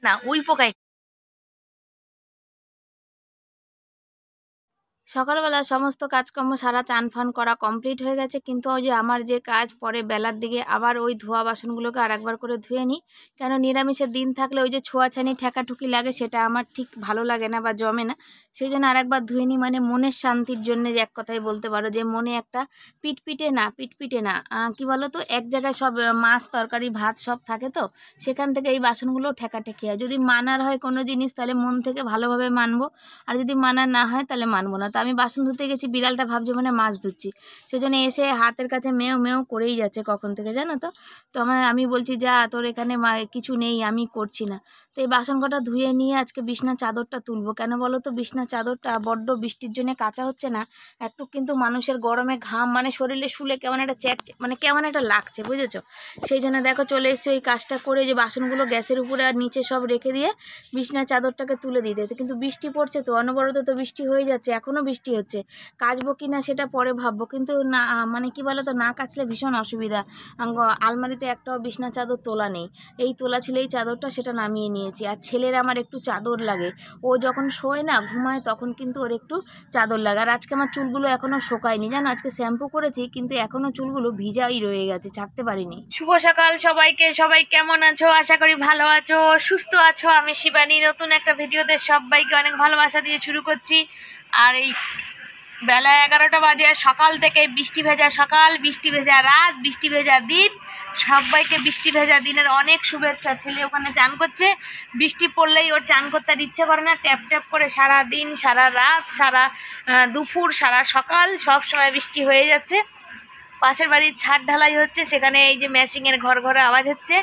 না উই পোকায়। সকালবেলা সমস্ত কাজকর্ম সারা চান ফান করা কমপ্লিট হয়ে গেছে, কিন্তু ওই যে আমার যে কাজ পরে বেলার দিকে আবার ওই ধোয়া বাসনগুলোকে আর একবার করে ধুয়ে নিই। কেন নিরামিষের দিন থাকলে ওই যে ছোঁয়াছানি ঠেকাঠুকি লাগে, সেটা আমার ঠিক ভালো লাগে না বা জমে না। সেই জন্য আর একবার ধুয়ে নিই, মানে মনের শান্তির জন্য, যে এক কথায় বলতে পারো যে মনে একটা পিটপিটে না কি বলো তো, এক জায়গায় সব মাছ তরকারি ভাত সব থাকে, তো সেখান থেকে এই বাসনগুলো ঠেকাঠেকি হয়। যদি মানার হয় কোনো জিনিস তাহলে মন থেকে ভালোভাবে মানবো, আর যদি মানা না হয় তাহলে মানবো না। তো আমি বাসন ধুতে গেছি, বিড়ালটা ভাবছে মানে মাছ ধুচ্ছি, সেজন্য এসে হাতের কাছে মেও মেও করেই যাচ্ছে কখন থেকে, জানো তো। তো আমি বলছি যা, তোর এখানে কিছু নেই, আমি করছি না। তো এই বাসন কটা ধুয়ে নিয়ে আজকে বিছনার চাদরটা তুলবো। কেন বলো তো, বিছনার চাদরটা বড্ড বৃষ্টির জন্য কাঁচা হচ্ছে না একটু, কিন্তু মানুষের গরমে ঘাম মানে শরীরে শুলে কেমন একটা মানে কেমন একটা লাগছে, বুঝেছো। সেই জন্য দেখো চলে এসেছি ওই কাজটা করে, যে বাসনগুলো গ্যাসের উপরে আর নিচে সব রেখে দিয়ে বিছনার চাদরটাকে তুলে দিতে। কিন্তু বৃষ্টি পড়ছে, তো অনবরত তো বৃষ্টি হয়ে যাচ্ছে, এখনও বৃষ্টি হচ্ছে। কাচবো কি না সেটা পরে ভাববো, কিন্তু না মানে কি বলো তো, না কাচলে ভীষণ অসুবিধা। আলমারিতে একটাও বিছনার চাদর তোলা নেই, এই তোলা ছিল এই চাদরটা, সেটা নামিয়ে নিয়েছি। আর ছেলের আমার একটু চাদর লাগে, ও যখন শোয় না ঘুমায় তখন কিন্তু ওর একটু চাদর লাগে। আর আজকে আমার চুলগুলো এখনও শোকায়নি, জানো, আজকে শ্যাম্পু করেছি কিন্তু এখনও চুলগুলো ভিজাই রয়ে গেছে, ছাড়তে পারিনি। শুভ সকাল সবাইকে, সবাই কেমন আছো? আশা করি ভালো আছো, সুস্থ আছো। আমি শিবানী, নতুন একটা ভিডিওতে সবাইকে অনেক ভালোবাসা দিয়ে শুরু করছি। আর এই বেলা 11টা বাজে, সকাল থেকে বৃষ্টি ভেজা সকাল, বৃষ্টি ভেজা রাত, বৃষ্টি ভেজা দিন। সবাইকে বৃষ্টি ভেজা দিনের অনেক শুভেচ্ছা। ছেলে ওখানে চান করছে, বৃষ্টি পড়লেই ওর চান করতে আর ইচ্ছে করে না, ট্যাপ ট্যাপ করে সারা দিন সারা রাত সারা দুপুর সারা সকাল সব সময় বৃষ্টি হয়ে যাচ্ছে। পাশের বাড়ির ছাদ ঢালাই হচ্ছে, সেখানে এই যে মেশিনের ঘর ঘরে আওয়াজ হচ্ছে।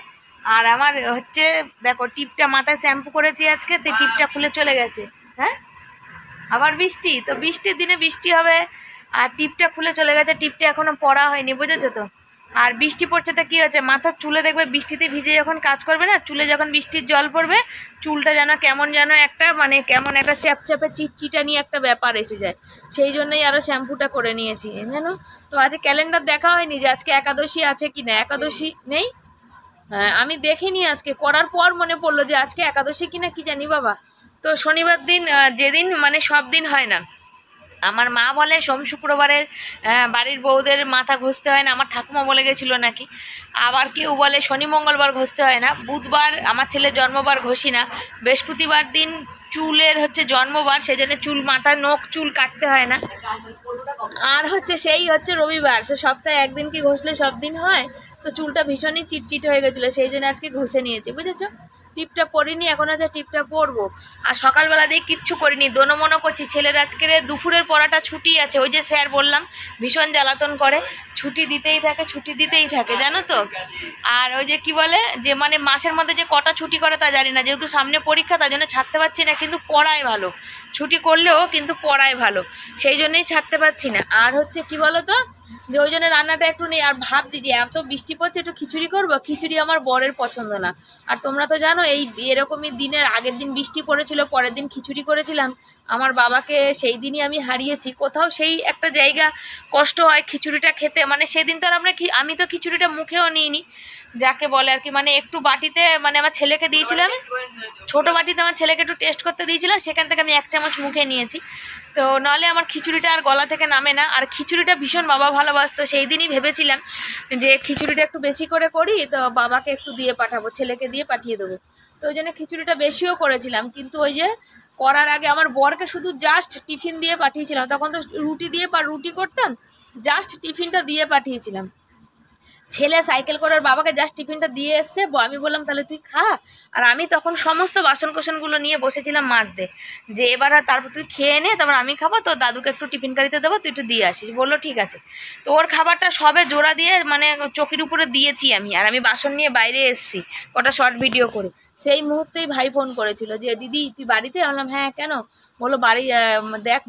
আর আমার হচ্ছে দেখো টিপটা মাথায় শ্যাম্পু করেছি আজকে, তো টিপটা খুলে চলে গেছে। হ্যাঁ, আবার বৃষ্টি, তো বৃষ্টির দিনে বৃষ্টি হবে, আর টিপটা খুলে চলে গেছে, টিপটা এখনো পড়া হয়নি, বুঝেছো তো। আর বৃষ্টি পড়ছে তো কী হচ্ছে, মাথার চুলে দেখবে বৃষ্টিতে ভিজে যখন কাজ করবে না, চুলে যখন বৃষ্টির জল পড়বে, চুলটা যেন কেমন যেন একটা মানে কেমন একটা চ্যাপচ্যাপে চিটচিটা নিয়ে একটা ব্যাপার এসে যায়। সেই জন্যই আরও শ্যাম্পুটা করে নিয়েছি, জানো। তো আজকে ক্যালেন্ডার দেখা হয়নি যে আজকে একাদশী আছে কি না, একাদশী নেই। হ্যাঁ, আমি দেখিনি, আজকে করার পর মনে পড়লো যে আজকে একাদশী কিনা কি জানি বাবা। তো শনিবার দিন, যেদিন মানে সব দিন হয় না, আমার মা বলে সোম শুক্রবারের বাড়ির বউদের মাথা ঘষতে হয় না, আমার ঠাকুমা বলে গেছিলো নাকি। আবার কেউ বলে শনি মঙ্গলবার ঘষতে হয় না, বুধবার আমার ছেলে জন্মবার ঘষি না, বৃহস্পতিবার দিন চুলের হচ্ছে জন্মবার, সেজন্য চুল মাথায় নখ চুল কাটতে হয় না। আর হচ্ছে সেই হচ্ছে রবিবার, সে সপ্তাহে একদিন কি ঘষলে সব দিন হয়। তো চুলটা ভীষণই চিটচিট হয়ে গেছিলো, সেই জন্য আজকে ঘষে নিয়েছি, বুঝেছো। টিপটা পরিনি, এখন হচ্ছে টিপটা পরবো। আর সকালবেলা দিয়ে কিচ্ছু করিনি, দোনোমনো করছি। ছেলের আজকের দুপুরের পড়াটা ছুটি আছে, ওই যে স্যার বললাম ভীষণ জ্বালাতন করে, ছুটি দিতেই থাকে জানো তো। আর ওই যে কি বলে যে মানে মাসের মধ্যে যে কটা ছুটি করে তা জানি না, যেহেতু সামনে পরীক্ষা তার জন্য ছাড়তে পারছি না, কিন্তু পড়ায় ভালো, ছুটি করলেও কিন্তু পড়ায় ভালো, সেই জন্যই ছাড়তে পারছি না। আর হচ্ছে কি বলো তো, যে ওই জন্য রান্নাটা একটু নেই। আর ভাবছি যে এত বৃষ্টি পড়ছে একটু খিচুড়ি করবো, খিচুড়ি আমার বরের পছন্দ না। আর তোমরা তো জানো এই এরকমই দিনের আগের দিন বৃষ্টি পড়েছিল, পরের দিন খিচুড়ি করেছিলাম। আমার বাবাকে সেই দিনই আমি হারিয়েছি, কোথাও সেই একটা জায়গা কষ্ট হয় খিচুড়িটা খেতে, মানে সেদিন তো আর আমি তো খিচুড়িটা মুখেও নিইনি, যাকে বলে আর কি, মানে একটু বাটিতে মানে আমার ছেলেকে দিয়েছিলাম, ছোটো বাটিতে আমার ছেলেকে একটু টেস্ট করতে দিয়েছিলাম, সেখান থেকে আমি 1 চামচ মুখে নিয়েছি। তো নাহলে আমার খিচুড়িটা আর গলা থেকে নামে না। আর খিচুড়িটা ভীষণ বাবা ভালোবাসতো, সেই দিনই ভেবেছিলাম যে খিচুড়িটা একটু বেশি করে করি, তো বাবাকে একটু দিয়ে পাঠাবো, ছেলেকে দিয়ে পাঠিয়ে দেবো। তো ওই জন্য খিচুড়িটা বেশিও করেছিলাম, কিন্তু ওই যে করার আগে আমার বরকে শুধু জাস্ট টিফিন দিয়ে পাঠিয়েছিলাম, তখন তো রুটি করতাম, জাস্ট টিফিনটা দিয়ে পাঠিয়েছিলাম। ছেলে সাইকেল করে ওর বাবাকে জাস্ট টিফিনটা দিয়ে এসছে, আমি বললাম তাহলে তুই খা। আর আমি তখন সমস্ত বাসন কোসনগুলো নিয়ে বসেছিলাম মাজতে, যে এবার তারপর তুই খেয়ে নে, তারপর আমি খাবো, তো দাদুকে একটু টিফিন কারিতে দেবো, তুই একটু দিয়ে আসিস। বললো ঠিক আছে। তো ওর খাবারটা সবে জোড়া দিয়ে মানে চকির উপরে দিয়েছি আমি, আর আমি বাসন নিয়ে বাইরে এসেছি কটা শর্ট ভিডিও করে। সেই মুহূর্তেই ভাই ফোন করেছিল যে দিদি তুই বাড়িতে? বললাম হ্যাঁ, কেন? বললো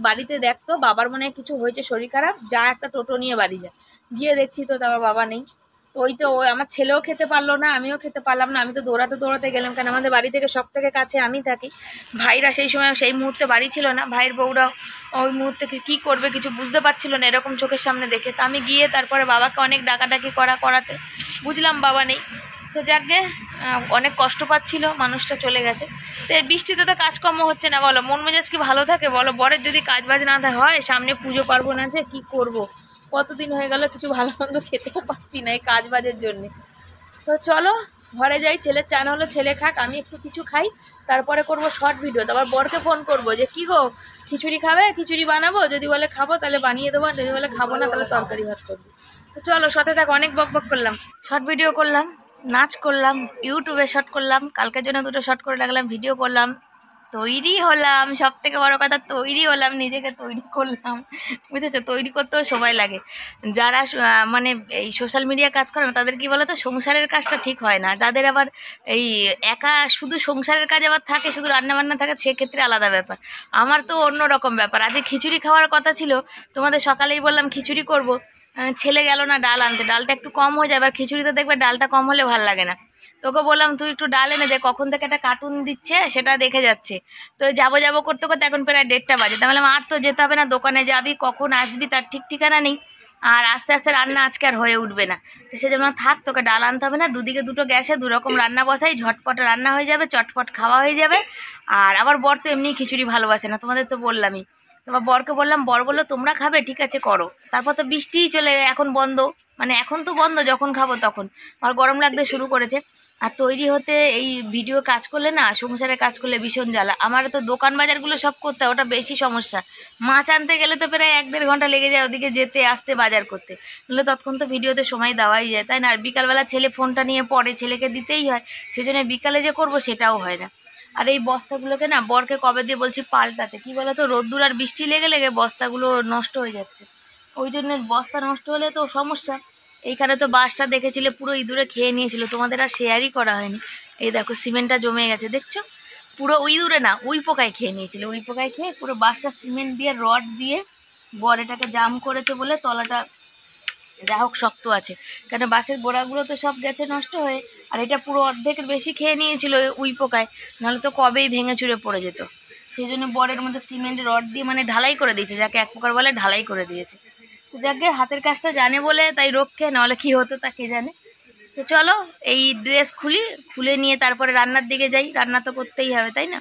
বাড়িতে দেখ তো, বাবার মনে হয় কিছু হয়েছে, শরীর খারাপ, যা একটা টোটো নিয়ে বাড়ি যা। গিয়ে দেখছি তো তারপর বাবা নেই। তো ওই আমার ছেলেও খেতে পারলো না, আমিও খেতে পারলাম না, আমি তো দৌড়াতে গেলাম, কারণ আমাদের বাড়ি থেকে সব থেকে কাছে আমি থাকি। ভাইরা সেই মুহূর্তে বাড়ি ছিল না, ভাইয়ের বউরাও ওই মুহূর্তে কী করবে কিছু বুঝতে পারছিল না এরকম চোখের সামনে দেখে। তো আমি গিয়ে তারপরে বাবাকে অনেক ডাকাডাকি করাতে বুঝলাম বাবা নেই। তো তো যাকে অনেক কষ্ট পাচ্ছিল, মানুষটা চলে গেছে। তো এই বৃষ্টিতে তো কাজকর্ম হচ্ছে না, বলো মন মেজাজ কি ভালো থাকে বলো? বরের যদি কাজ বাজ না হয়, সামনে পুজো পার্বণ আছে, কি করব? কতদিন হয়ে গেল কিছু ভালো মন্দ খেতেও পাচ্ছি না এই কাজ বাজের জন্যে। তো চলো ঘরে যাই, ছেলের চান হলো, ছেলে খাক, আমি একটু কিছু খাই, তারপরে করব শর্ট ভিডিও। তারপর বরকে ফোন করব যে কি গো খিচুড়ি খাবে? খিচুড়ি বানাবো, যদি বলে খাবো তাহলে বানিয়ে দেবো, যদি বলে খাবো না তাহলে তরকারি ভাত করবো। তো চলো সাথে থাক, অনেক বক বক করলাম, শর্ট ভিডিও করলাম, নাচ করলাম, ইউটিউবে শর্ট করলাম, কালকের জন্য 2টো শর্ট করে রাখলাম, ভিডিও করলাম, তৈরি হলাম, সব থেকে বড় কথা তৈরি হলাম, নিজেকে তৈরি করলাম, বুঝেছো? তৈরি করতেও সময় লাগে। যারা মানে এই সোশ্যাল মিডিয়া কাজ করে না, তাদের কি বলো তো, সংসারের কাজটা ঠিক হয় না। তাদের আবার এই একা শুধু সংসারের কাজ আবার থাকে, শুধু রান্নাবান্না থাকে, সেক্ষেত্রে আলাদা ব্যাপার। আমার তো অন্য রকম ব্যাপার। আজকে খিচুড়ি খাওয়ার কথা ছিল, তোমাদের সকালেই বললাম খিচুড়ি করব, ছেলে গেল না ডাল আনতে, ডালটা একটু কম হয়ে যায়, এবার খিচুড়িতে দেখবে ডালটা কম হলে ভালো লাগে না। তোকে বললাম তুই একটু ডাল এনে দে, কখন থেকে একটা কার্টুন দিচ্ছে সেটা দেখে যাচ্ছে। তো যাবো করতে করতে এখন প্রায় 1:30 বাজে। তা বললাম আর তো যেতে হবে না, দোকানে যাবি, কখন আসবি তার ঠিক ঠিকানা নেই, আর আস্তে আস্তে রান্না আজকে আর হয়ে উঠবে না। তো সে যেমন থাক, তোকে ডাল আনতে হবে না, দুদিকে 2টো গ্যাসে 2 রকম রান্না বসাই, ঝটপট রান্না হয়ে যাবে, চটপট খাওয়া হয়ে যাবে। আর আবার বর তো এমনি খিচুড়ি ভালোবাসে না, তোমাদের তো বললামই। তোমার বরকে বললাম, বর বললো তোমরা খাবে, ঠিক আছে করো। তারপর তো বৃষ্টিই চলে, এখন বন্ধ, মানে এখন তো বন্ধ, যখন খাবো তখন। আর গরম লাগতে শুরু করেছে। আর তৈরি হতে এই ভিডিও কাজ করলে না, সংসারে কাজ করলে ভীষণ জ্বালা। আমার তো দোকান বাজারগুলো সব করতে হয়, ওটা বেশি সমস্যা। মাছ আনতে গেলে তো প্রায় 1-1.5 ঘন্টা লেগে যায়, ওদিকে যেতে আসতে বাজার করতে, নাহলে ততক্ষণ তো ভিডিওতে সময় দেওয়াই যায়, তাই না? আর বিকালবেলা ছেলে ফোনটা নিয়ে পড়ে, ছেলেকে দিতেই হয়, সেজন্য বিকালে যে করবো সেটাও হয় না। আর এই বস্তাগুলোকে না বরকে কবে দিয়ে বলছি পাল্টাতে, কি বলো তো, রোদ্দুর আর বৃষ্টি লেগে লেগে বস্তাগুলো নষ্ট হয়ে যাচ্ছে, ওই জন্য বস্তা নষ্ট হলে তো সমস্যা। এইখানে তো বাসটা দেখেছিলে পুরো ইঁদুরে খেয়ে নিয়েছিল, তোমাদের আর শেয়ারই করা হয়নি। এই দেখো সিমেন্টটা জমে গেছে, দেখছো? পুরো ইঁদুরে না, উই পোকায় খেয়ে নিয়েছিল, উই পোকায় খেয়ে পুরো বাসটা সিমেন্ট দিয়ে রড দিয়ে বর এটাকে জাম করেছে বলে তলাটা যা হোক শক্ত আছে, কেন বাসের গোড়াগুলো তো সব গেছে নষ্ট হয়ে, আর এটা পুরো অর্ধেকের বেশি খেয়ে নিয়েছিল উই পোকায়, নাহলে তো কবেই ভেঙে চুরে পড়ে যেত। সেই জন্য বরের মধ্যে সিমেন্ট রড দিয়ে মানে ঢালাই করে দিয়েছে, যাকে এক প্রকার বলে ঢালাই করে দিয়েছে। তো যাকে হাতের কাজটা জানে বলে তাই রক্ষে, নাহলে কি হতো তা কে জানে। তো চলো এই ড্রেস খুলে নিয়ে তারপরে রান্নার দিকে যাই, রান্না তো করতেই হবে তাই না?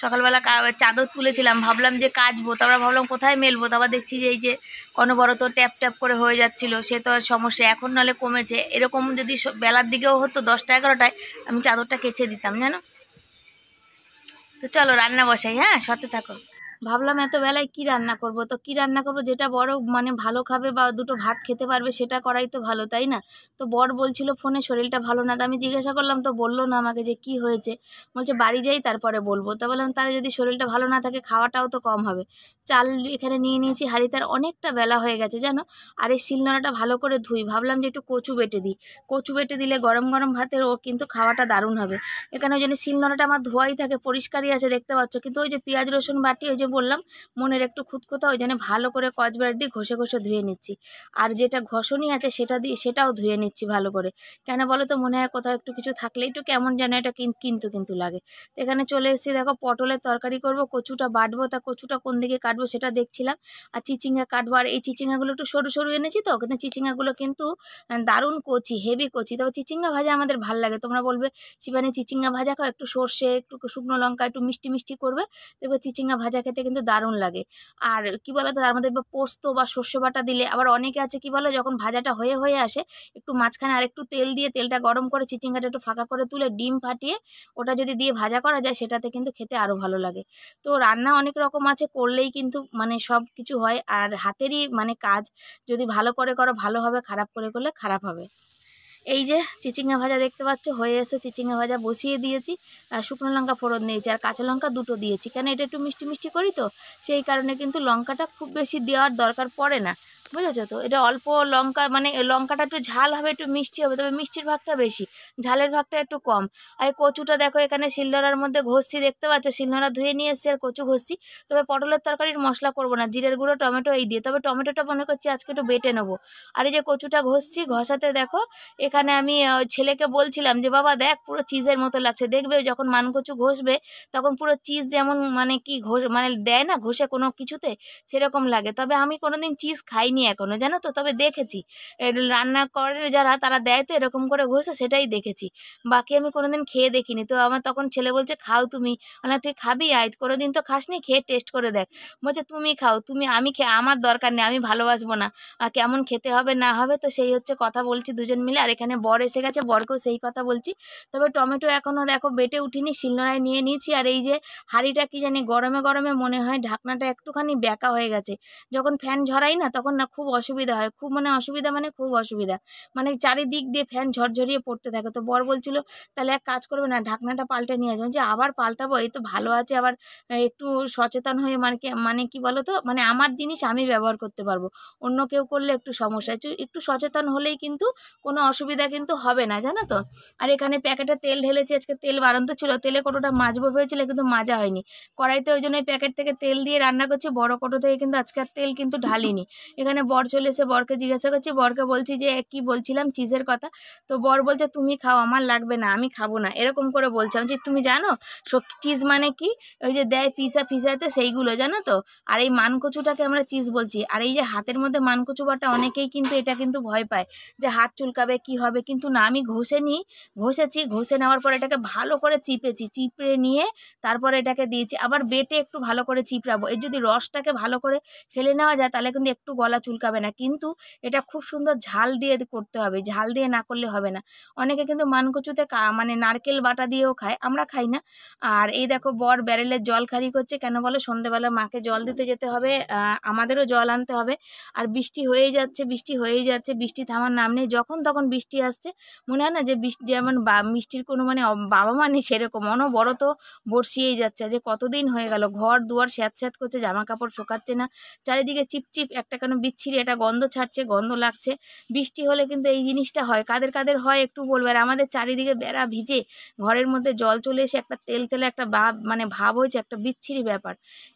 সকালবেলা চাদর তুলেছিলাম, ভাবলাম যে কাচবো, তারপর ভাবলাম কোথায় মেলবো, তারপর দেখছি যে এই যে অনবরত ট্যাপ ট্যাপ করে হয়ে যাচ্ছিলো, সে তো আর সমস্যা, এখন নাহলে কমেছে। এরকম যদি বেলার দিকেও হতো 10টা-11টায়, আমি চাদরটা কেচে দিতাম জানো। তো চলো রান্না বসাই, হ্যাঁ সাথে থাকো। ভাবলাম এত বেলায় কি রান্না করব, তো কি রান্না করব, যেটা বড় মানে ভালো খাবে বা 2টো ভাত খেতে পারবে সেটা করাই তো ভালো, তাই না? তো বর বলছিল ফোনে শরীরটা ভালো না, তো আমি জিজ্ঞাসা করলাম, তো বললো না আমাকে যে কি হয়েছে, বলছে বাড়ি যাই তারপরে বলবো। তা বললাম তাহলে যদি শরীরটা ভালো না থাকে খাওয়াটাও তো কম হবে। চাল এখানে নিয়ে নিয়েছি হাঁড়িতে, আর অনেকটা বেলা হয়ে গেছে জানো। আর এই শিলনোড়াটা ভালো করে ধুই, ভাবলাম যে একটু কচু বেটে দিই, কচু বেটে দিলে গরম গরম ভাতের ও কিন্তু খাওয়াটা দারুণ হবে। এখানে ওই জন্য শিলনোড়াটা আমার ধোয়াই থাকে, পরিষ্কারই আছে দেখতে পাচ্ছ, কিন্তু ওই যে পেঁয়াজ রসুন বাটি, ওই যে বললাম মনের একটু খুঁতখুঁতা, ওই জন্য ভালো করে কচবার দিয়ে ঘষে ঘষে ধুয়ে নিচ্ছি। আর যেটা ঘষণি আছে সেটা দিয়ে সেটাও ধুয়ে নিচ্ছি ভালো করে। কেন বলো তো, মনে হয় কোথাও একটু কিছু থাকলে একটু কেমন যেন এটা কিন্তু লাগে। তো এখানে চলে এসেছি, দেখো পটলের তরকারি করব, কচুটা বাটবো, তা কচুটা কোন দিকে কাটবো সেটা দেখছিলাম। আর চিচিঙ্গা কাটবো, আর এই চিচিঙ্গাগুলো একটু সরু সরু এনেছি তো, কিন্তু চিচিঙ্গাগুলো কিন্তু দারুণ কচি, হেভি কচি। তবে চিচিঙ্গা ভাজা আমাদের ভাল লাগে, তোমরা বলবে শিবানী চিচিঙ্গা ভাজা খাও, একটু সর্ষে একটু শুকনো লঙ্কা একটু মিষ্টি মিষ্টি করবে, দেখবে চিচিঙ্গা ভাজা খেতে কিন্তু দারুণ লাগে। আর কি বলতো, তার মধ্যে পোস্ত বা সর্ষে বাটা দিলে, আবার অনেকে আছে কি বলো, যখন ভাজাটা হয়ে আসে একটু মাঝখানে আর একটু তেল দিয়ে, তেলটা গরম করে চিচিঙ্গাটা একটু ফাঁকা করে তুলে ডিম ফাটিয়ে ওটা যদি দিয়ে ভাজা করা যায়, সেটাতে কিন্তু খেতে আরও ভালো লাগে। তো রান্না অনেক রকম আছে, করলেই কিন্তু মানে সব কিছু হয়, আর হাতেরই মানে কাজ, যদি ভালো করে করো ভালো হবে, খারাপ করে করলে খারাপ হবে। এই যে চিচিঙ্গা ভাজা দেখতে পাচ্ছ হয়ে এসে, চিচিঙ্গা ভাজা বসিয়ে দিয়েছি, আর শুকনো লঙ্কা ফোড়ন দিয়েছি, আর কাঁচা লঙ্কা 2টো দিয়েছি, কেন এটা একটু মিষ্টি মিষ্টি করি তো, সেই কারণে কিন্তু লঙ্কাটা খুব বেশি দেওয়ার দরকার পড়ে না, বুঝেছো? তো এটা অল্প লঙ্কা, মানে লঙ্কাটা একটু ঝাল হবে একটু মিষ্টি হবে, তবে মিষ্টির ভাগটা বেশি, ঝালের ভাগটা একটু কম। আর কচুটা দেখো এখানে শিলনোড়ার মধ্যে ঘষছি, দেখতে পাচ্ছ শিলনোড়া ধুয়ে নিয়ে এসেছি, আর কচু ঘষছি। তবে পটলের তরকারির মশলা করবো না, জিরের গুঁড়ো টমেটো এই দিয়ে, তবে টমেটোটা মনে করছি আজকে একটু বেটে নেবো। আর এই যে কচুটা ঘষছি, ঘষাতে দেখো এখানে আমি ছেলেকে বলছিলাম যে বাবা দেখ পুরো চিজের মতো লাগছে, দেখবে যখন মানকচু ঘষবে তখন পুরো চিজ যেমন মানে কি মানে দেয় না ঘষে কোনো কিছুতে, সেরকম লাগে। তবে আমি কোনোদিন চিজ খাইনি খাইনি এখনো, জানো তো। তবে দেখেছি রান্না করে যারা, তারা দেয় তো এরকম করে ঘষে, সেটাই দেখেছি। বাকি আমি কোনোদিন খেয়ে দেখিনি। তো আমার তখন ছেলে বলছে খাও তুমি, মানে তুই খাবি আয়, কোনোদিন তো খাসনি, খেয়ে টেস্ট করে দেখ। বলছে তুমি খাও, আমি খেয়ে আমার দরকার নেই, আমি ভালোবাসবো না, কেমন খেতে হবে না হবে। তো সেই হচ্ছে কথা বলছি দুজন মিলে। আর এখানে বর এসে গেছে, বরকেও সেই কথা বলছি। তবে টমেটো এখনও দেখো বেটে উঠিনি, শিলনোড়ায় নিয়ে নিয়েছি। আর এই যে হাঁড়িটা কি জানি গরমে গরমে মনে হয় ঢাকনাটা একটুখানি ব্যাকা হয়ে গেছে। যখন ফ্যান ঝরাই না তখন না খুব অসুবিধা হয়, খুব মানে অসুবিধা, মানে খুব অসুবিধা, মানে চারিদিক দিয়ে ফ্যান ঝরঝরিয়ে পড়তে থাকে। তো বর বলছিল তাহলে এক কাজ করবে না, ঢাকনাটা পাল্টে নিয়ে আসবেন। যে আবার পাল্টাবো, এই তো ভালো আছে, আবার একটু সচেতন হয়ে মানে কি বলো তো, মানে আমার জিনিস আমি ব্যবহার করতে পারবো, অন্য কেউ করলে একটু সমস্যা। একটু সচেতন হলেই কিন্তু কোনো অসুবিধা কিন্তু হবে না, জানো তো। আর এখানে প্যাকেটে তেল ঢেলেছি, আজকে তেল বাড়ন্ত ছিল, তেলে কতটা মাজবো ভেবেছিল কিন্তু মাজা হয়নি কড়াইতে, ওই জন্য ওই প্যাকেট থেকে তেল দিয়ে রান্না করছি। বড় কটো থেকে কিন্তু আজকে আর তেল কিন্তু ঢালিনি। এখানে বর চলে এসে বরকে জিজ্ঞাসা করছি, বরকে বলছি যে কি বলছিলাম চিজের কথা। তো বর বলছে তুমি খাও, আমার লাগবে না, আমি খাবো না, এরকম করে বলছে। আমি যে তুমি জানো চিজ মানে কি, ওই যে দেয় পিজাতে সেইগুলো, জানো তো। আর এই মানকচুটাকে আমরা চিজ বলছি। আর এই যে হাতের মধ্যে মানকচু বাটা, অনেকেই কিন্তু এটা কিন্তু ভয় পায় যে হাত চুলকাবে কি হবে, কিন্তু না, আমি ঘষেছি, ঘষে নেওয়ার পর এটাকে ভালো করে চিপড়ে নিয়ে তারপরে এটাকে দিয়েছি। আবার বেটে একটু ভালো করে চিপড়াবো, এর যদি রসটাকে ভালো করে ফেলে নেওয়া যায় তাহলে কিন্তু একটু গলা চুলকাবে না। কিন্তু এটা খুব সুন্দর ঝাল দিয়ে করতে হবে, ঝাল দিয়ে না করলে হবে না। অনেকে কিন্তু মানকচুতে মানে নারকেল বাটা দিয়েও খায়, আমরা খাই না। আর এই দেখো বর ব্যারেলের জল খালি করছে, কেন বলো, সন্ধ্যেবেলা মাকে জল দিতে যেতে হবে, আমাদেরও জল আনতে হবে। আর বৃষ্টি হয়েই যাচ্ছে, বৃষ্টি থামার নাম নেই, যখন তখন বৃষ্টি আসছে। মনে হয় না যে বৃষ্টি যেমন মিষ্টির কোনো মানে বাবা মা নেই, সেরকম অনবরত বর্ষিয়েই যাচ্ছে। যে কতদিন হয়ে গেল, ঘর দুয়ার স্যাঁত করছে, জামা কাপড় শোকাচ্ছে না, চারিদিকে চিপচিপ একটা কেন বিচ্ছিরি একটা গন্ধ ছাড়ছে, গন্ধ লাগছে। বৃষ্টি হলে কিন্তু এই জিনিসটা হয়, কাদের কাদের হয় একটু বলবে। আর আমাদের চারিদিকে বেড়া ভিজে ঘরের মধ্যে জল চলে এসে একটা তেল একটা ভাব হয়েছে, একটা বিচ্ছিরি ব্যাপার।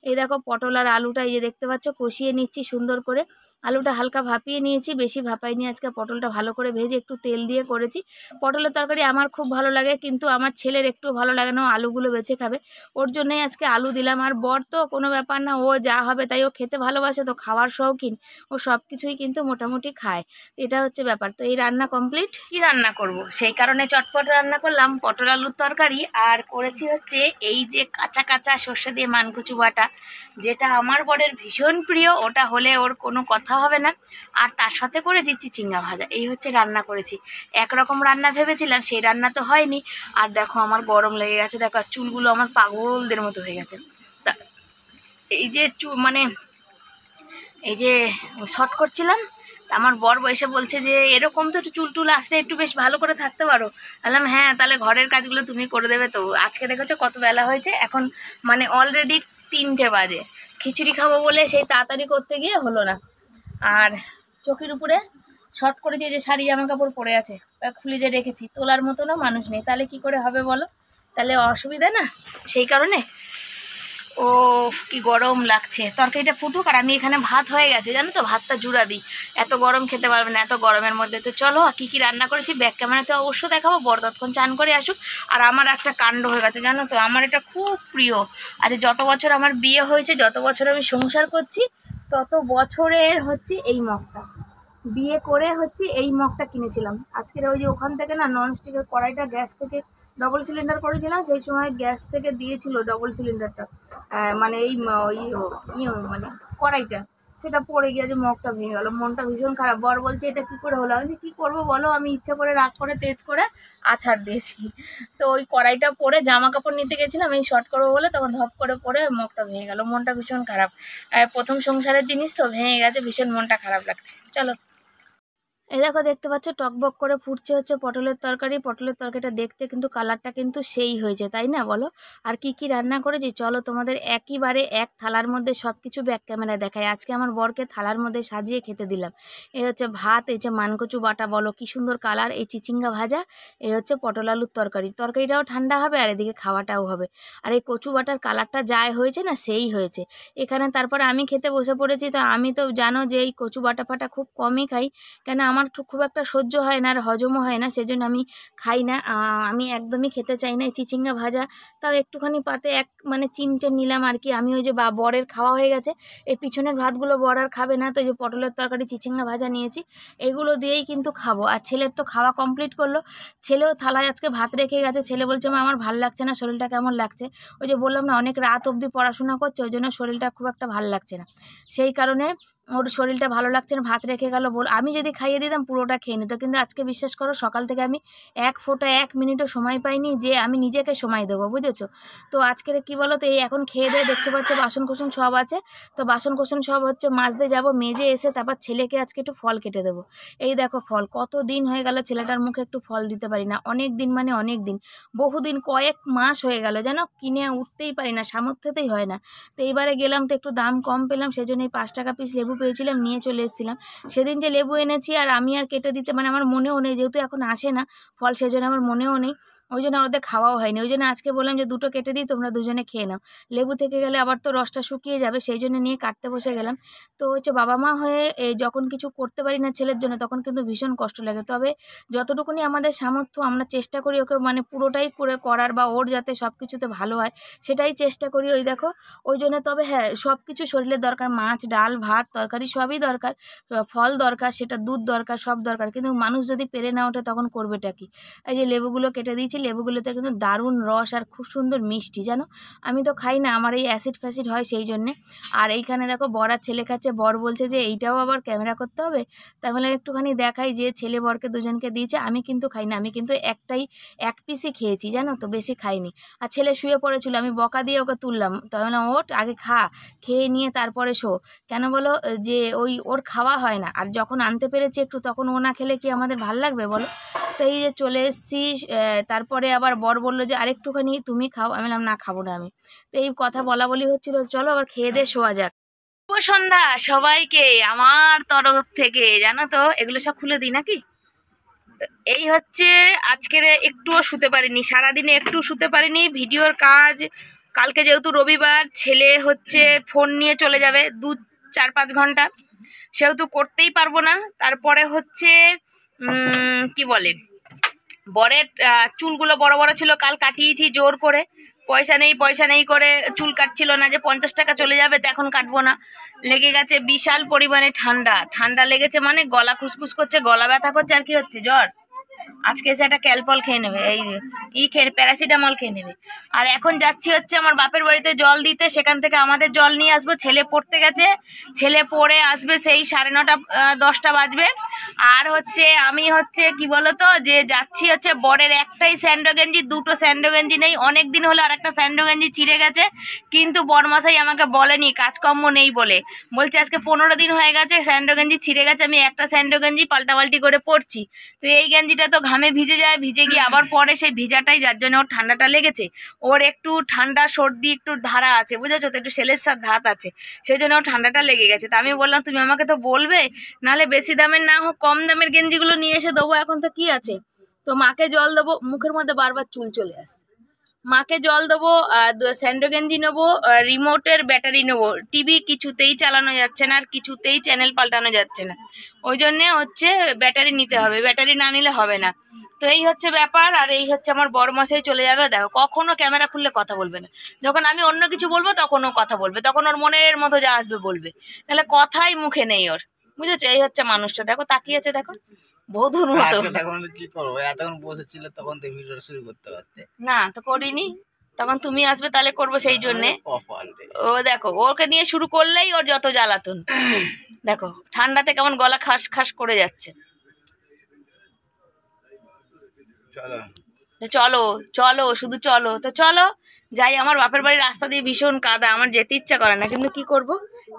এই দেখো পটল আর আলুটা এই যে দেখতে পাচ্ছ কষিয়ে নিচ্ছি সুন্দর করে। আলুটা হালকা ভাপিয়ে নিয়েছি, বেশি ভাপাইনি আজকে। পটলটা ভালো করে ভেজে একটু তেল দিয়ে করেছি। পটলের তরকারি আমার খুব ভালো লাগে, কিন্তু আমার ছেলের একটু ভালো লাগে না, আলুগুলো বেছে খাবে, ওর জন্যই আজকে আলু দিলাম। আর বর তো কোনো ব্যাপার না, ও যা হবে তাই, ও খেতে ভালোবাসে তো, খাওয়ার শৌখিন, ও সব কিছুই কিন্তু মোটামুটি খায়। এটা হচ্ছে ব্যাপার। তো এই রান্না কমপ্লিট। কি রান্না করব, সেই কারণে চটপট রান্না করলাম পটল আলুর তরকারি। আর করেছি হচ্ছে এই যে কাঁচা কাঁচা সর্ষে দিয়ে মানকচু বাটা, যেটা আমার বরের ভীষণ প্রিয়, ওটা হলে ওর কোনো কথা হবে না। আর তার সাথে করেছি চিচিঙ্গা ভাজা, এই হচ্ছে রান্না করেছি। একরকম রান্না ভেবেছিলাম, সেই রান্না তো হয়নি। আর দেখো আমার গরম লেগে গেছে, দেখো চুলগুলো আমার পাগলদের মতো হয়ে গেছে। তা এই যে মানে এই যে শর্ট করছিলাম, আমার বর এসে বলছে যে এরকম তো একটু চুল টুল আসলে একটু বেশ ভালো করে থাকতে পারো। বললাম হ্যাঁ, তাহলে ঘরের কাজগুলো তুমি করে দেবে তো। আজকে দেখেছো কত বেলা হয়েছে, এখন মানে অলরেডি 3টে বাজে। খিচুড়ি খাবো বলে সেই তাড়াতাড়ি করতে গিয়ে হলো না। আর চোখের উপরে শর্ট করেছি, যে শাড়ি জামা কাপড় পরে আছে খুলে যে রেখেছি, তোলার মতনও মানুষ নেই, তাহলে কি করে হবে বলো, তাহলে অসুবিধা না। সেই কারণে ও কি গরম লাগছে। তরকারিটা ফুটুক, আর আমি এখানে ভাত হয়ে গেছে, জানো তো, ভাতটা জুড়া দিই, এত গরম খেতে পারবে না এত গরমের মধ্যে। তো চলো কি রান্না করেছি ব্যাক ক্যামেরাতে অবশ্য দেখাবো, বর তৎক্ষণ চান করে আসুক। আর আমার একটা কাণ্ড হয়ে গেছে, জানো তো, আমার এটা খুব প্রিয়। আর যত বছর আমার বিয়ে হয়েছে, যত বছর আমি সংসার করছি, তত বছরের হচ্ছে এই মগটা, বিয়ে করে হচ্ছে এই মগটা কিনেছিলাম। আজকের ওই যে ওখান থেকে না ননস্টিকের কড়াইটা গ্যাস থেকে ডবল সিলিন্ডার করেছিলাম, সেই সময় গ্যাস থেকে দিয়েছিল ডবল সিলিন্ডারটা, মানে এই মানে কড়াইটা, সেটা পড়ে গিয়ে যে মগটা ভেঙে গেল, মনটা ভীষণ খারাপ। বর বলছে এটা কি করে হলো, আমি কি করবো বলো, আমি ইচ্ছা করে রাগ করে তেজ করে আছাড় দিয়েছি। তো ওই কড়াইটা পরে জামা কাপড় নিতে গেছিলাম এই শর্ট করবো বলে, তখন ধপ করে পরে মগটা ভেঙে গেল, মনটা ভীষণ খারাপ। প্রথম সংসারের জিনিস তো ভেঙে গেছে, ভীষণ মনটা খারাপ লাগছে। চলো এই দেখো দেখতে পাচ্ছ টকবক করে ফুটছে হচ্ছে পটলের তরকারি। পটলের তরকারিটা দেখতে কিন্তু কালারটা কিন্তু সেই হয়েছে, তাই না বলো। আর কি রান্না করেছি চলো তোমাদের একইবারে এক থালার মধ্যে সব কিছু ব্যাক ক্যামেরায় দেখায়। আজকে আমার বরকে থালার মধ্যে সাজিয়ে খেতে দিলাম। এই হচ্ছে ভাত, এই যে মানকচু বাটা, বলো কি সুন্দর কালার, এই চিচিঙ্গা ভাজা, এই হচ্ছে পটল আলুর তরকারিটাও ঠান্ডা হবে আর এদিকে খাওয়াটাও হবে। আর এই কচু বাটার কালারটা যাই হয়েছে না, সেই হয়েছে এখানে। তারপরে আমি খেতে বসে পড়েছি। তো আমি তো জানো যে এই কচু বাটা ফাটা খুব কমই খাই, কেন আমার খুব একটা সহ্য হয় না আর হজমও হয় না, সেজন্য আমি খাই না। আমি একদমই খেতে চাই না এই চিচিঙ্গা ভাজা। তাও একটুখানি পাতে মানে চিমটে নিলাম আর কি। আমি ওই যে বরের খাওয়া হয়ে গেছে, এই পিছনের ভাতগুলো বর আর খাবে না, তো এই যে পটলের তরকারি চিচিঙ্গা ভাজা নিয়েছি, এগুলো দিয়েই কিন্তু খাবো। আর ছেলের তো খাওয়া কমপ্লিট করলো, ছেলেও থালায় আজকে ভাত রেখে গেছে। ছেলে বলছে মা আমার ভাল লাগছে না, শরীরটা কেমন লাগছে। ওই যে বললাম না অনেক রাত অবধি পড়াশোনা করছে, ওই জন্য শরীরটা খুব একটা ভালো লাগছে না, সেই কারণে ওর শরীরটা ভালো লাগছে না, ভাত রেখে গেল। আমি যদি খাইয়ে দিতাম পুরোটা খেয়ে নিত, কিন্তু আজকে বিশ্বাস করো সকাল থেকে আমি এক মিনিটও সময় পাইনি যে আমি নিজেকে সময় দেবো, বুঝেছো। তো আজকের কি বলো তো, এই এখন খেয়ে দিয়ে দেখতে পাচ্ছ বাসন কোসন সব আছে, তো বাসন কোসন সব হচ্ছে মাজতে যাবো, মেজে এসে তারপর ছেলেকে আজকে একটু ফল কেটে দেবো। এই দেখো ফল, কত দিন হয়ে গেল ছেলেটার মুখে একটু ফল দিতে পারি না, অনেক দিন মানে অনেক দিন, বহুদিন, কয়েক মাস হয়ে গেল যেন কিনে উঠতেই পারি না, সামর্থ্যতেই হয় না। তো এইবারে গেলাম তো একটু দাম কম পেলাম, সেই জন্য 5 টাকা পিস লেবু পেয়েছিলাম, নিয়ে চলে এসেছিলাম। সেদিন যে লেবু এনেছি আর আমি আর কেটে দিতে মানে আমার মনেও নেই, যেহেতু এখন আসে না ফল, সেই জন্য আমার মনেও নেই, ওই জন্য ওদের খাওয়াও হয়নি। ওই জন্য আজকে বললাম যে দুটো কেটে দিই, তোমরা দুজনে খেয়ে নাও, লেবু থেকে গেলে আবার তো রসটা শুকিয়ে যাবে, সেই জন্য নিয়ে কাটতে বসে গেলাম। তো হচ্ছে বাবা মা হয়ে যখন কিছু করতে পারি না ছেলের জন্য, তখন কিন্তু ভীষণ কষ্ট লাগে। তবে যতটুকুনি আমাদের সামর্থ্য আমরা চেষ্টা করি ওকে মানে পুরোটাই করার, বা ওর যাতে সব কিছুতে ভালো হয় সেটাই চেষ্টা করি। ওই দেখো ওই জন্য। তবে হ্যাঁ, সব কিছু শরীরের দরকার, মাছ ডাল ভাত তরকারি সবই দরকার, ফল দরকার, সেটা দুধ দরকার, সব দরকার, কিন্তু মানুষ যদি পেরে না ওঠে তখন করবেটা কি। এই যে লেবুগুলো কেটে দিয়েছি, লেবুগুলোতে কিন্তু দারুণ রস আর খুব সুন্দর মিষ্টি, জানো আমি তো খাই না, আমার এই অ্যাসিড ফ্যাসিড হয় সেই জন্যে। আর এইখানে দেখো বর আর ছেলে খাচ্ছে, বর বলছে যে এইটাও আবার ক্যামেরা করতে হবে, তাহলে একটুখানি দেখাই যে ছেলে বরকে দুজনকে দিয়েছে, আমি কিন্তু খাই না, আমি কিন্তু এক পিসই খেয়েছি জানো তো, বেশি খাইনি। আর ছেলে শুয়ে পড়েছিল, আমি বকা দিয়ে ওকে তুললাম, তাহলে ওঠ আগে খা, খেয়ে নিয়ে তারপরে শো। কেন বলো, যে ওর খাওয়া হয় না, আর যখন আনতে পেরেছি একটু, তখন ও না খেলে কি আমাদের ভাল লাগবে বলো। তো এই যে চলে এসেছি, তারপরে আবার বর বললো যে আরেকটুখানি তুমি খাও, আমি বললাম না খাবো না আমি। তো এই কথা বলা বলি হচ্ছিল, চলো আবার খেয়ে দিয়ে শোয়া যাক। শুভ সন্ধ্যা সবাইকে আমার তরফ থেকে, জানো তো এগুলো সব খুলে দিই নাকি। এই হচ্ছে আজকের, একটুও শুতে পারিনি সারাদিনে, একটু শুতে পারিনি, ভিডিওর কাজ, কালকে যেহেতু রবিবার, ছেলে হচ্ছে ফোন নিয়ে চলে যাবে 4-5 ঘন্টা, সেহেতু করতেই পারবো না। তারপরে হচ্ছে কি বলে, বরের চুলগুলো বড় বড় ছিল, কাল কাটিয়েছি জোর করে, পয়সা নেই করে চুল কাটছিল না, যে 50 টাকা চলে যাবে, তো এখন কাটবো না। লেগে গেছে বিশাল পরিমাণে ঠান্ডা লেগেছে, মানে গলা খুসখুস করছে, গলা ব্যথা করছে, আর কি হচ্ছে জ্বর। আজকে এসে একটা ক্যালপল খেয়ে নেবে, প্যারাসিটামল খেয়ে নেবে। আর এখন যাচ্ছি হচ্ছে আমার বাপের বাড়িতে জল দিতে, সেখান থেকে আমাদের জল নিয়ে আসবো। ছেলে পড়তে গেছে, ছেলে পড়ে আসবে সেই 9:30 10টা বাজবে। আর হচ্ছে আমি হচ্ছে কি বলতো, যে যাচ্ছি হচ্ছে বরের একটাই স্যান্ডো গেঞ্জি, দুটো স্যান্ডো গেঞ্জি নেই, অনেক দিন হলো আর একটা স্যান্ডো গেঞ্জি ছিঁড়ে গেছে, কিন্তু বরমশাই আমাকে বলেনি, কাজকর্ম নেই বলে, বলছে আজকে 15 দিন হয়ে গেছে স্যান্ডো গেঞ্জি ছিঁড়ে গেছে, আমি একটা স্যান্ডো গেঞ্জি পাল্টাপাল্টি করে পরছি। তো এই গেঞ্জিটা তো ঘামে ভিজে যায়, ভিজে গিয়ে আবার পরে সেই ভিজাটাই, যার জন্য ওর ঠান্ডাটা লেগেছে। ওর একটু ঠান্ডা সর্দি একটু ধারা আছে, বুঝেছো তো, একটু সেলেসার ধাত আছে, সেই জন্য ওর ঠান্ডাটা লেগে গেছে। তা আমি বললাম তুমি আমাকে তো বলবে, নাহলে বেশি দামের না হোক কম দামের গেঞ্জিগুলো নিয়ে এসে দেবো, এখন তো কি আছে। তো মাকে জল দেবো, মুখের মধ্যে বারবার চুল চলে আসছে, মাকে জল দেবো, স্যান্ডো গেঞ্জি নেবো, রিমোটের ব্যাটারি নেবো, টিভি কিছুতেই চালানো যাচ্ছে না, আর কিছুতেই চ্যানেল পাল্টানো যাচ্ছে না, ওই জন্যে হচ্ছে ব্যাটারি নিতে হবে, ব্যাটারি না নিলে হবে না। তো এই হচ্ছে ব্যাপার। আর এই হচ্ছে আমার বড়মশাই চলে যাবে, দেখো কখনো ক্যামেরা খুললে কথা বলবে না, যখন আমি অন্য কিছু বলবো তখন ও কথা বলবে, তখন ওর মনের মতো যা আসবে বলবে, তাহলে কথাই মুখে নেই ওর, বুঝেছো। এই হচ্ছে মানুষটা, দেখো তাকিয়ে আছে, দেখো বধুর মতো। কি করবো, এতক্ষণ বসেছিল তখন তো ভিডিও শুরু করতে পারতে না, তো করিনি, তখন তুমি আসবে তাহলে করবো, সেই জন্যে। ও দেখো ওকে নিয়ে শুরু করলেই ওর যত জ্বালাতন, দেখো ঠান্ডাতে কেমন গলা খাস খাস করে যাচ্ছে। চলো চলো শুধু চলো, তো চলো যাই। আমার বাপের বাড়ির রাস্তা দিয়ে ভীষণ কাদা, আমার যেতে ইচ্ছা করে না, কিন্তু কি করব,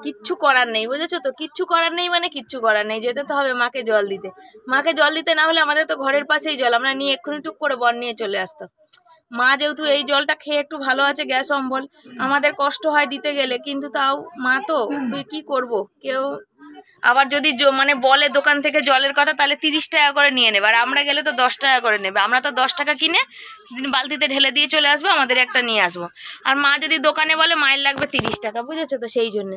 কিচ্ছু করার নেই, বুঝেছো তো, কিচ্ছু করার নেই মানে কিচ্ছু করার নেই, যেতে তো হবে মাকে জল দিতে। মাকে জল দিতে না হলে আমাদের তো ঘরের পাশেই জল, আমরা নিয়ে এক্ষুনি টুক করে বর নিয়ে চলে আসতাম। মা যেহেতু এই জলটা খেয়ে একটু ভালো আছে, গ্যাস অম্বল, আমাদের কষ্ট হয় দিতে গেলে, কিন্তু তাও মা তো কি করব কেউ। আবার যদি মানে বলে দোকান থেকে জলের কথা তাহলে 30 টাকা করে নিয়ে নেবে, আর আমরা গেলে তো 10 টাকা করে নেবে। আমরা তো 10 টাকা কিনে বালতিতে ঢেলে দিয়ে চলে আসবো, আমাদের একটা নিয়ে আসবো। আর মা যদি দোকানে বলে মায়ের লাগবে 30 টাকা, বুঝেছো তো, সেই জন্য।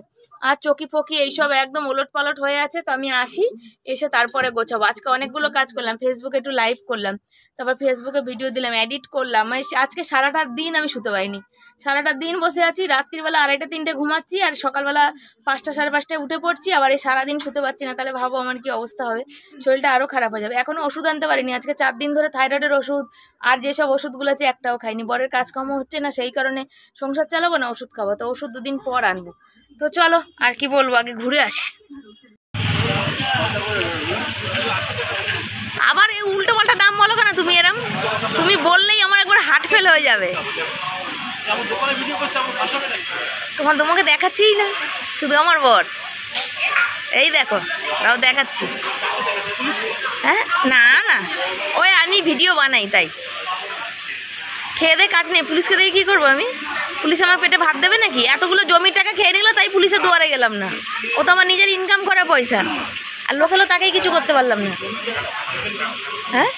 আর চকি ফকি এইসব একদম ওলট পালট হয়ে আছে, তো আমি আসি, এসে তারপরে গোছাবো। আজকে অনেকগুলো কাজ করলাম, ফেসবুকে একটু লাইভ করলাম, তারপর ফেসবুকে ভিডিও দিলাম, এডিট করলাম। আজকে সারাটা দিন আমি শুতে পারিনি, সারাটা দিন বসে আছি, রাত্রিবেলা 2:30 3টে ঘুমাচ্ছি, আর সকালবেলা 5টা 5:30টায় উঠে পড়ছি, আবার এই সারাদিন শুতে পারছি না। তাহলে ভাবো আমার কি অবস্থা হবে, শরীরটা আরও খারাপ হয়ে যাবে। এখনও ওষুধ আনতে পারিনি, আজকে 4 দিন ধরে থাইরয়েডের ওষুধ আর যেসব ওষুধগুলো আছে একটাও খাইনি। বরের কাজকর্ম হচ্ছে না, সেই কারণে সংসার চালাবো না, ওষুধ খাবো, তো ওষুধ 2 দিন পর আনবো। তো চলো, আর কি বলবো, আগে ঘুরে আসি। আবার এই উল্টো পাল্টা দাম বলো কেন তুমি, এরম তুমি বললেই আমার একবার হার্ট ফেল হয়ে যাবে। তোমাকে দেখাচ্ছি না, শুধু আমার বর, এই দেখো তাও দেখাচ্ছি। হ্যাঁ না না, ওই আমি ভিডিও বানাই তাই। খেয়ে দে কাজ নেই, পুলিশকে দিয়ে কী করবো আমি? পুলিশ আমার পেটে ভাত দেবে নাকি? এতগুলো জমির টাকা খেয়ে নিল, তাই পুলিশের দুয়ারে গেলাম না। ও তো আমার নিজের ইনকাম করা পয়সা, আর লোক হলো তাকেই কিছু করতে পারলাম না। হ্যাঁ,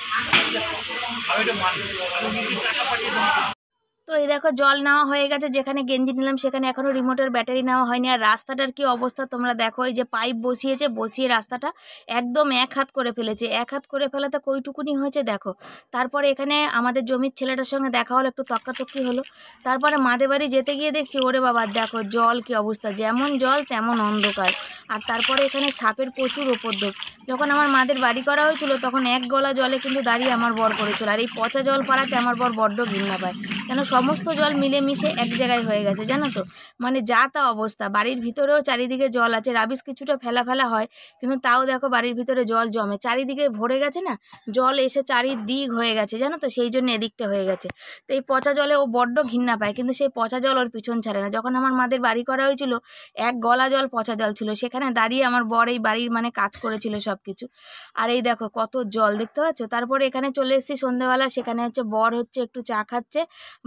তো এই দেখো জল নেওয়া হয়ে গেছে, যেখানে গেঞ্জি নিলাম সেখানে এখনও রিমোটের ব্যাটারি নেওয়া হয়নি। আর রাস্তাটার কি অবস্থা তোমরা দেখো, এই যে পাইপ বসিয়ে রাস্তাটা একদম 1 হাত করে ফেলেছে। 1 হাত করে ফেলাতে কইটুকুনি হয়েছে দেখো। তারপরে এখানে আমাদের জমির ছেলেটার সঙ্গে দেখা হলো, একটু তক্কাতক্কি হলো। তারপরে মাদের বাড়ি যেতে গিয়ে দেখছি ওরে বাবা দেখো জল কি অবস্থা, যেমন জল তেমন অন্ধকার। আর তারপরে এখানে সাপের প্রচুর উপদ্রব। যখন আমার মাদের বাড়ি করা হয়েছিল তখন 1 গলা জলে কিন্তু দাঁড়িয়ে আমার বর করেছিল। আর এই পচা জল পাড়াতে আমার বর বড্ড ঘৃণা পায়, কেন সমস্ত জল মিলেমিশে এক জায়গায় হয়ে গেছে জানো তো, মানে যা তা অবস্থা। বাড়ির ভিতরেও চারিদিকে জল আছে, রাবিশ কিছুটা ফেলা হয়, কিন্তু তাও দেখো বাড়ির ভিতরে জল জমে, চারিদিকে ভরে গেছে না, জল এসে চারিদিক হয়ে গেছে জানো তো, সেই জন্য এদিকটা হয়ে গেছে। তো এই পচা জলে ও বড্ড ঘৃণা পায়, কিন্তু সেই পচা জল ওর পিছন ছাড়ে না। যখন আমার মাদের বাড়ি করা হয়েছিল 1 গলা জল পচা জল ছিল, সেখানে দাঁড়িয়ে আমার বর এই বাড়ির মানে কাজ করেছিল সব কিছু। আর এই দেখো কত জল দেখতে পাচ্ছ। তারপরে এখানে চলে এসেছি সন্ধ্যেবেলা, সেখানে হচ্ছে বর হচ্ছে একটু চা খাচ্ছে,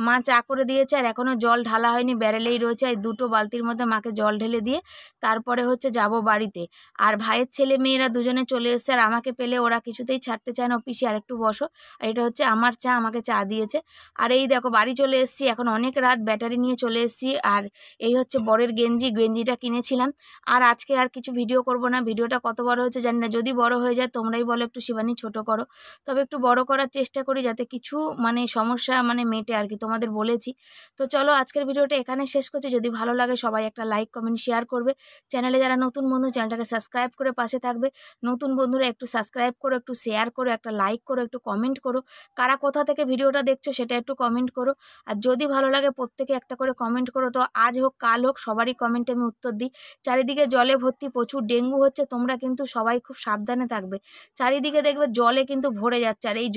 মা চা করে দিয়েছে, আর এখনও জল ঢালা হয়নি, ব্যারেলেই রয়েছে। এই 2টো বালতির মধ্যে মাকে জল ঢেলে দিয়ে তারপরে হচ্ছে যাব বাড়িতে। আর ভাইয়ের ছেলে মেয়েরা দুজনে চলে এসছে, আর আমাকে পেলে ওরা কিছুতেই ছাড়তে চায় না, পিসি আর একটু বসো। আর এটা হচ্ছে আমার চা, আমাকে চা দিয়েছে। আর এই দেখো বাড়ি চলে এসেছি, এখন অনেক রাত, ব্যাটারি নিয়ে চলে এসেছি। আর এই হচ্ছে বরের গেঞ্জিটা কিনেছিলাম। আর আজকে আর কিছু ভিডিও করব না, ভিডিওটা কত বড় হয়েছে জানি না, যদি বড় হয়ে যায় তোমরাই বলো একটু শিবানী ছোট করো, তবে একটু বড় করার চেষ্টা করি যাতে কিছু মানে সমস্যা মানে মেটে আর কি, তোমাদের বলেছি। তো চলো আজকের ভিডিওটা এখানে শেষ করছি। যদি ভালো লাগে সবাই একটা লাইক কমেন্ট শেয়ার করবে, চ্যানেলে যারা নতুন বন্ধু চ্যানেলটাকে সাবস্ক্রাইব করে পাশে থাকবে। নতুন বন্ধুরা একটু সাবস্ক্রাইব করো, একটু শেয়ার করো, একটা লাইক করো, একটু কমেন্ট করো, কারা কোথা থেকে ভিডিওটা দেখছো সেটা একটু কমেন্ট করো। আর যদি ভালো লাগে প্রত্যেকে একটা করে কমেন্ট করো, তো আজ হোক কাল হোক সবারই কমেন্টে আমি উত্তর দিই। চারিদিকে জলে ভর্তি, প্রচুর ডেঙ্গু হচ্ছে, তোমরা কিন্তু সবাই খুব সাবধানে থাকবে। চারিদিকে দেখবে জলে কিন্তু ভরে যাচ্ছে, আর এই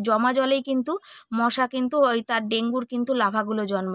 জমা জলেই কিন্তু মশা কিন্তু ওই তার ডেঙ্গুর কিন্তু লাভাগুলো জন্মায়।